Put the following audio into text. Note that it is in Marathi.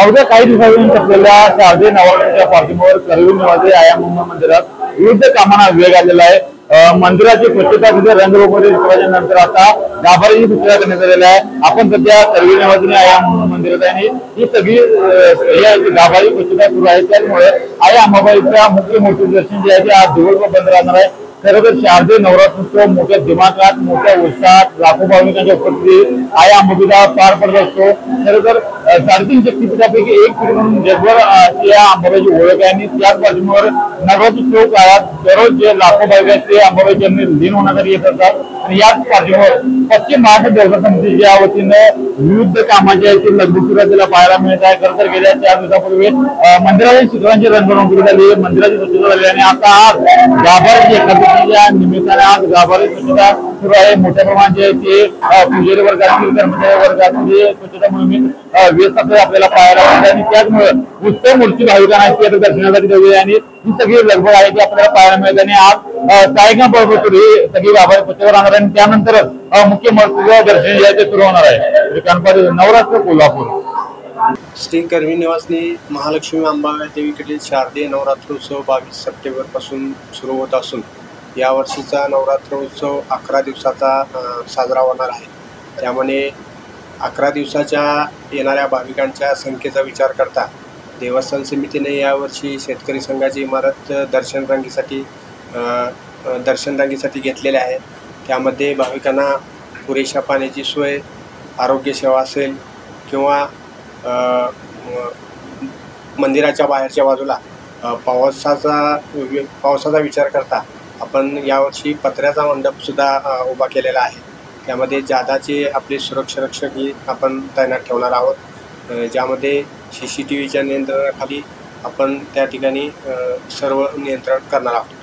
अवघ्या काही दिवसांपासून असलेल्या शारदीय नवरात्राच्या पार्श्वभूमीवर करवीर आया मंदिरात विविध कामांना वेग आलेला आहे। मंदिराची स्वच्छता तिथे रंगरोगणी केल्याच्या नंतर आता गाभाऱ्याची स्वच्छता करण्यात आलेली आहे। आपण सध्या करवीर आया मंदिरात आहे। ही सगळी गाभारी स्वच्छता सुरू आहे। त्यामुळे आया अंबाबाईच्या मुख्य मूर्ती दर्शन जे आहे ते आज दिवसभर बंद राहणार आहे। खरं तर शारदीय नवरात्रोत्सव मोठ्या दिमाखात मोठ्या उत्साहात लाखो भाविकांच्या उपस्थितीत आया अंबाबाईला पार पडत असतो। खरं तर 3.5 शक्तिपीठापैकी एक पीठ म्हणून जगभर या अंबाबाईची ओळख आहे आणि त्याच पार्श्वभूमीवर नवरात्रोत्सव काळात दररोज जे लाखो भाविक आहेत ते अंबाबाई चरणी लीन होण्यासाठी येत असतात। आणि याच पार्श्वभूमीवर पश्चिम महाराष्ट्र देवस्थान समितीच्या वतीनं विविध कामाचे लग्न सुरुवातीला पाहायला मिळत आहे। खरं तर गेल्या 4 दिवसापूर्वी मंदिराच्या शिखरांची रंगरंगोटी झाली, मंदिराची स्वच्छता झाली आणि आता आज गाभाऱ्याची एकादशीच्या निमित्ताने आज गाभारी स्वच्छता सुरू आहे। मोठ्या प्रमाणात ते पुजारी वर्ग असतील, कर्मचारी वर्ग असतील, स्वच्छता मोहिमेत व्यस्त असलेले आपल्याला पाहायला मिळते आणि त्याचमुळे उत्तम मूर्ती भाविकांना ते दर्शनासाठी ठेवली आणि ही सगळी लगबग आहे ती आपल्याला पाहायला मिळते आणि आज सायंकाळपर्यंत ही सगळी गाभारी स्वच्छता राहणार आहे आणि त्यानंतरच मुख्य मूर्तीचं दर्शन जे आहे ते सुरू होणार आहे। गणपती नवरात्र कोल्हापूर श्री करवी निवासनी महालक्ष्मी अंबाबाई देवीकडील शारदीय नवरात्रोत्सव 22 सप्टेंबर पासून सुरू होत असून यावर्षीचा नवरात्रोत्सव 11 दिवसाचा साजरा होणार आहे। त्यामुळे 11 दिवसाच्या येणाऱ्या भाविकांच्या संख्येचा विचार करता देवस्थान समितीने यावर्षी शेतकरी संघाची इमारत दर्शन रांगेसाठी घेतलेले आहे। त्यामध्ये भाविकांना पुरेशा पाण्याची सोय, आरोग्य सेवा असेल किंवा मंदिराच्या बाहेरच्या बाजूला पावसाचा विचार करता आपण यावर्षी पत्र्याचा मंडपसुद्धा उभा केलेला आहे। त्यामध्ये जादाचे आपले सुरक्षारक्षकही आपण तैनात ठेवणार आहोत, ज्यामध्ये CCTVच्या नियंत्रणाखाली आपण त्या ठिकाणी सर्व नियंत्रण करणार आहोत।